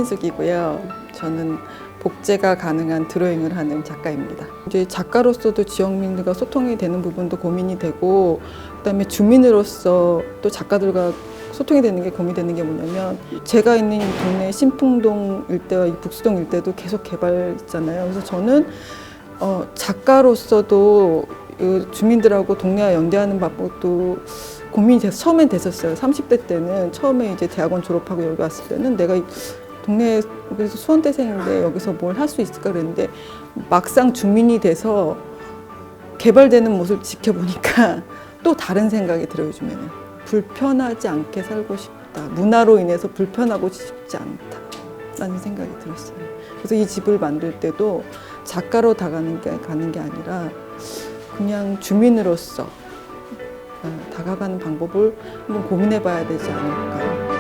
김민숙이고요. 저는 복제가 가능한 드로잉을 하는 작가입니다. 이제 작가로서도 지역민들과 소통이 되는 부분도 고민이 되고, 그다음에 주민으로서 또 작가들과 소통이 되는 게 고민되는 게 뭐냐면, 제가 있는 이 동네 신풍동 일대와 이 북수동 일대도 계속 개발 있잖아요. 그래서 저는 작가로서도 주민들하고 동네와 연대하는 방법도 고민이 돼서 처음엔 됐었어요. 30대 때는 처음에 이제 대학원 졸업하고 여기 왔을 때는 내가 동네 그래서 수원대생인데 여기서 뭘 할 수 있을까 그랬는데, 막상 주민이 돼서 개발되는 모습을 지켜보니까 또 다른 생각이 들어요. 요즘에는 불편하지 않게 살고 싶다, 문화로 인해서 불편하고 싶지 않다라는 생각이 들었어요. 그래서 이 집을 만들 때도 작가로 가는 게 아니라 그냥 주민으로서 다가가는 방법을 한번 고민해 봐야 되지 않을까.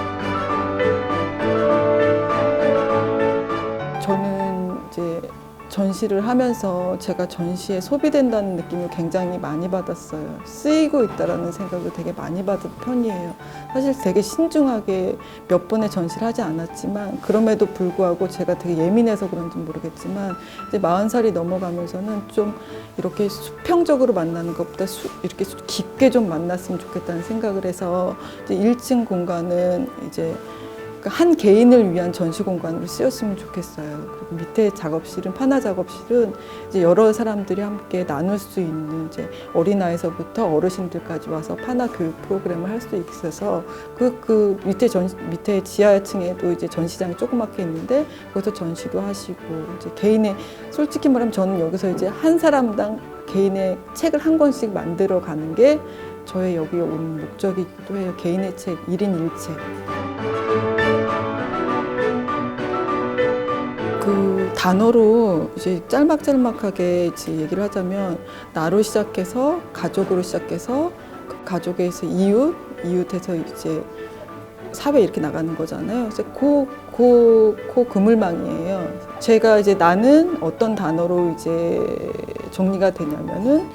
저는 이제 전시를 하면서 제가 전시에 소비된다는 느낌을 굉장히 많이 받았어요. 쓰이고 있다라는 생각을 되게 많이 받은 편이에요. 사실 되게 신중하게 몇 번의 전시를 하지 않았지만, 그럼에도 불구하고 제가 되게 예민해서 그런지 모르겠지만, 이제 40살이 넘어가면서는 좀 이렇게 수평적으로 만나는 것보다 이렇게 깊게 좀 만났으면 좋겠다는 생각을 해서, 이제 1층 공간은 이제 한 개인을 위한 전시 공간으로 쓰였으면 좋겠어요. 그리고 밑에 작업실은, 판화 작업실은 이제 여러 사람들이 함께 나눌 수 있는, 이제 어린아이서부터 어르신들까지 와서 판화 교육 프로그램을 할 수 있어서 그 밑에 지하층에도 이제 전시장이 조그맣게 있는데 거기서 전시도 하시고, 이제 개인의, 솔직히 말하면 저는 여기서 이제 한 사람당 개인의 책을 한 권씩 만들어 가는 게 저의 여기 온 목적이기도 해요. 개인의 책, 1인 1책. 그 단어로 이제 짤막짤막하게 이제 얘기를 하자면, 나로 시작해서 가족으로 시작해서 그 가족에서 이웃에서 이제 사회 이렇게 나가는 거잖아요. 그래서 그 그물망이에요. 제가 이제 나는 어떤 단어로 이제 정리가 되냐면은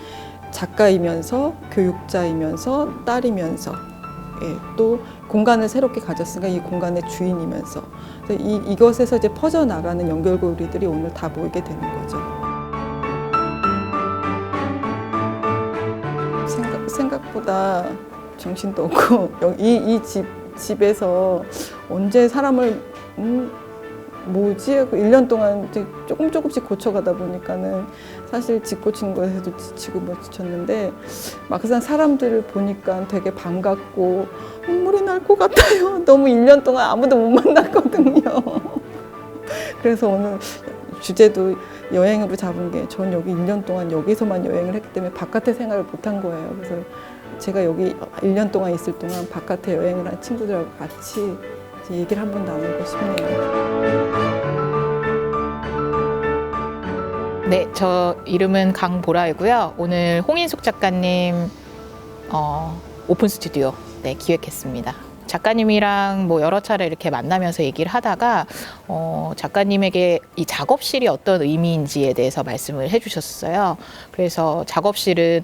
작가이면서 교육자이면서 딸이면서, 예, 또 공간을 새롭게 가졌으니까 이 공간의 주인이면서, 이것에서 이제 퍼져나가는 연결고리들이 오늘 다 보이게 되는 거죠. 생각보다 정신도 없고, 이 집에서 언제 사람을 뭐지 하고 1년 동안 이제 조금씩 고쳐가다 보니까는 사실 집 고치는 거에서도 지치고 뭐 지쳤는데, 막상 사람들을 보니까 되게 반갑고 눈물이 날 것 같아요. 너무 1년 동안 아무도 못 만났거든요. 그래서 오늘 주제도 여행으로 잡은 게, 전 여기 1년 동안 여기서만 여행을 했기 때문에 바깥의 생활을 못한 거예요. 그래서 제가 여기 1년 동안 있을 동안 바깥에 여행을 한 친구들하고 같이 얘기를 한번 나누고 싶네요. 네, 저 이름은 강보라이고요. 오늘 홍인숙 작가님 오픈 스튜디오 기획했습니다. 작가님이랑 뭐 여러 차례 이렇게 만나면서 얘기를 하다가 작가님에게 이 작업실이 어떤 의미인지에 대해서 말씀을 해주셨어요. 그래서 작업실은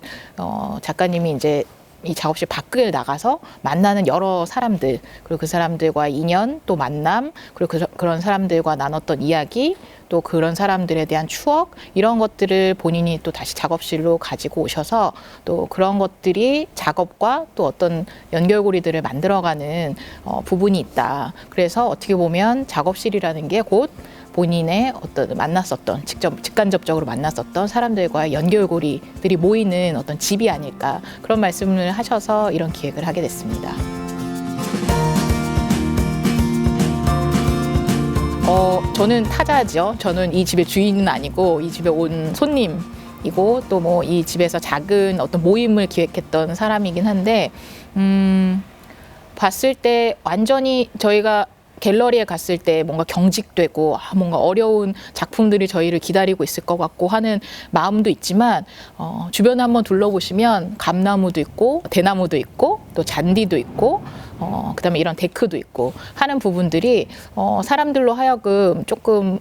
작가님이 이제 이 작업실 밖을 나가서 만나는 여러 사람들, 그리고 그 사람들과 인연, 또 만남, 그리고 그런 사람들과 나눴던 이야기, 또 그런 사람들에 대한 추억, 이런 것들을 본인이 또 다시 작업실로 가지고 오셔서 또 그런 것들이 작업과 또 어떤 연결고리들을 만들어가는 부분이 있다. 그래서 어떻게 보면 작업실이라는 게 곧 본인의 어떤 만났었던, 직간접적으로 만났었던 사람들과의 연결고리들이 모이는 어떤 집이 아닐까, 그런 말씀을 하셔서 이런 기획을 하게 됐습니다. 저는 타자죠. 저는 이 집의 주인은 아니고 이 집에 온 손님이고, 또 뭐 이 집에서 작은 어떤 모임을 기획했던 사람이긴 한데, 봤을 때 완전히 저희가 갤러리에 갔을 때 뭔가 경직되고 뭔가 어려운 작품들이 저희를 기다리고 있을 것 같고 하는 마음도 있지만, 주변에 한번 둘러보시면 감나무도 있고 대나무도 있고 또 잔디도 있고 그다음에 이런 데크도 있고 하는 부분들이 사람들로 하여금 조금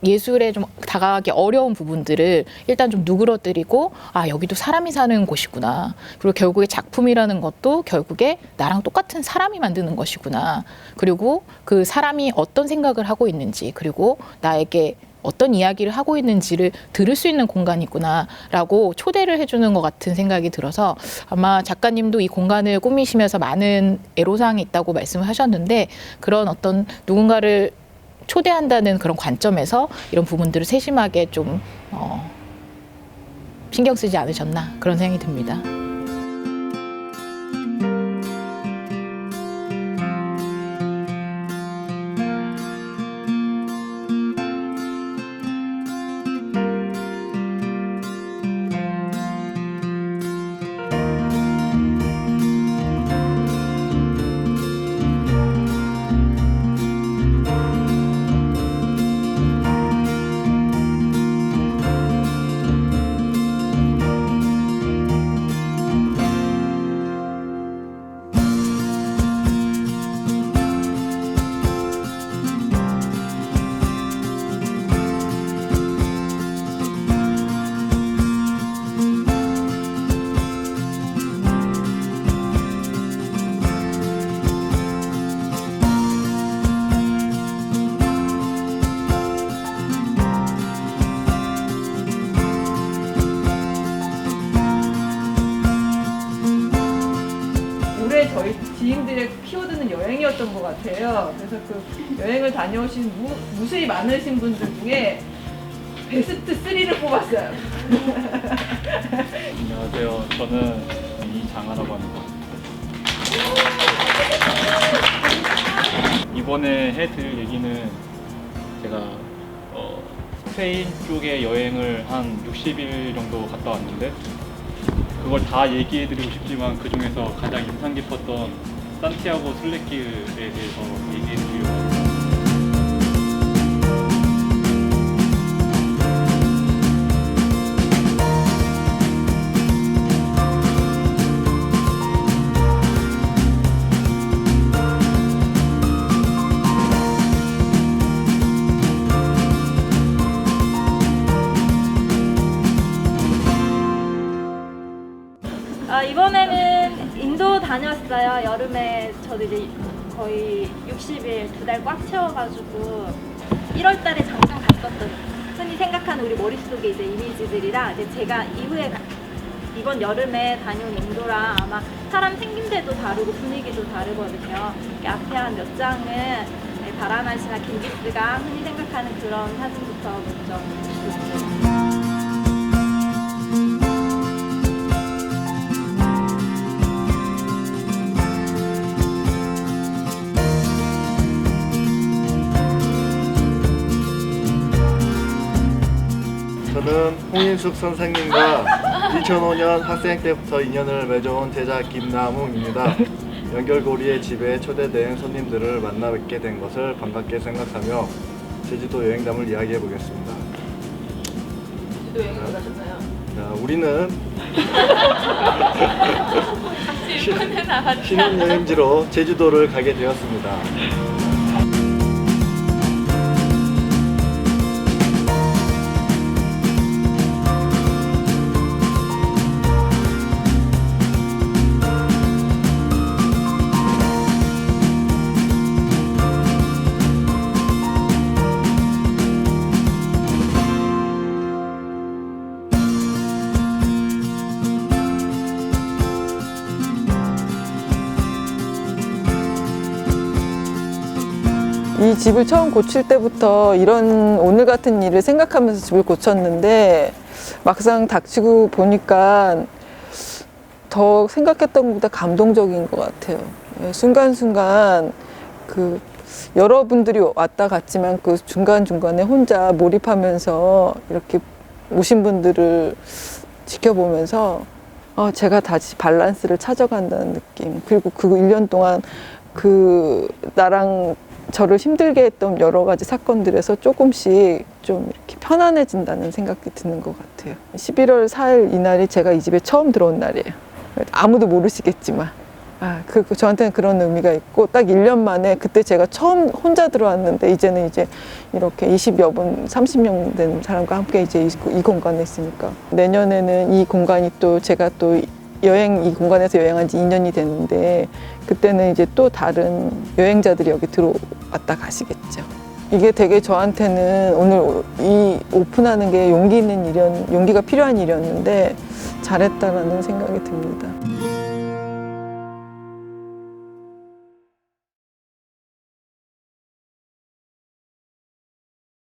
예술에 좀 다가가기 어려운 부분들을 일단 좀 누그러뜨리고 아 여기도 사람이 사는 곳이구나. 그리고 결국에 작품이라는 것도 결국에 나랑 똑같은 사람이 만드는 것이구나. 그리고 그 사람이 어떤 생각을 하고 있는지 그리고 나에게 어떤 이야기를 하고 있는지를 들을 수 있는 공간이구나라고 초대를 해주는 것 같은 생각이 들어서 아마 작가님도 이 공간을 꾸미시면서 많은 애로사항이 있다고 말씀을 하셨는데 그런 어떤 누군가를 초대한다는 그런 관점에서 이런 부분들을 세심하게 좀 신경 쓰지 않으셨나 그런 생각이 듭니다. 올해 저희 지인들의 키워드는 여행이었던 것 같아요. 그래서 그 여행을 다녀오신 무수히 많으신 분들 중에 베스트 3를 뽑았어요. 안녕하세요. 저는 이장하라고 합니다. 이번에 해드릴 얘기는 제가 스페인 쪽에 여행을 한 60일 정도 갔다 왔는데 그걸 다 얘기해드리고 싶지만 그 중에서 가장 인상 깊었던 산티아고 순례길에 대해서 얘기해드리려고 합니다. 이번에는 인도 다녔어요. 여름에 저도 이제 거의 60일 2달 꽉 채워가지고 1월달에 잠깐 갔었던 흔히 생각하는 우리 머릿속에 이제 이미지들이랑 이제 제가 이후에 이번 여름에 다녀온 인도랑 아마 사람 생김새도 다르고 분위기도 다르거든요. 이렇게 앞에 한 몇 장은 바라나시나 긴지스강 흔히 생각하는 그런 사진부터 먼저 보시죠. 저는 홍인숙 선생님과 2005년 학생 때부터 인연을 맺어온 제자 김남웅입니다. 연결고리의 집에 초대된 손님들을 만나 뵙게 된 것을 반갑게 생각하며 제주도 여행담을 이야기해 보겠습니다. 제주도 여행 가셨나요? 자, 우리는 신혼여행지로 제주도를 가게 되었습니다. 이 집을 처음 고칠 때부터 이런 오늘 같은 일을 생각하면서 집을 고쳤는데 막상 닥치고 보니까 더 생각했던 것보다 감동적인 것 같아요. 순간순간 그 여러분들이 왔다 갔지만 그 중간중간에 혼자 몰입하면서 이렇게 오신 분들을 지켜보면서 제가 다시 밸런스를 찾아간다는 느낌. 그리고 그 1년 동안 그 나랑 저를 힘들게 했던 여러 가지 사건들에서 조금씩 좀 이렇게 편안해진다는 생각이 드는 것 같아요. 11월 4일 이날이 제가 이 집에 처음 들어온 날이에요. 아무도 모르시겠지만. 저한테는 그런 의미가 있고, 딱 1년 만에 그때 제가 처음 혼자 들어왔는데, 이제는 이제 이렇게 20여 분, 30명 된 사람과 함께 이제 이 공간에 있으니까. 내년에는 이 공간이 또 제가 또 이 공간에서 여행한 지 2년이 됐는데, 그때는 이제 또 다른 여행자들이 여기 들어왔다 가시겠죠. 이게 되게 저한테는 오늘 이 오픈하는 게 용기가 필요한 일이었는데, 잘했다라는 생각이 듭니다.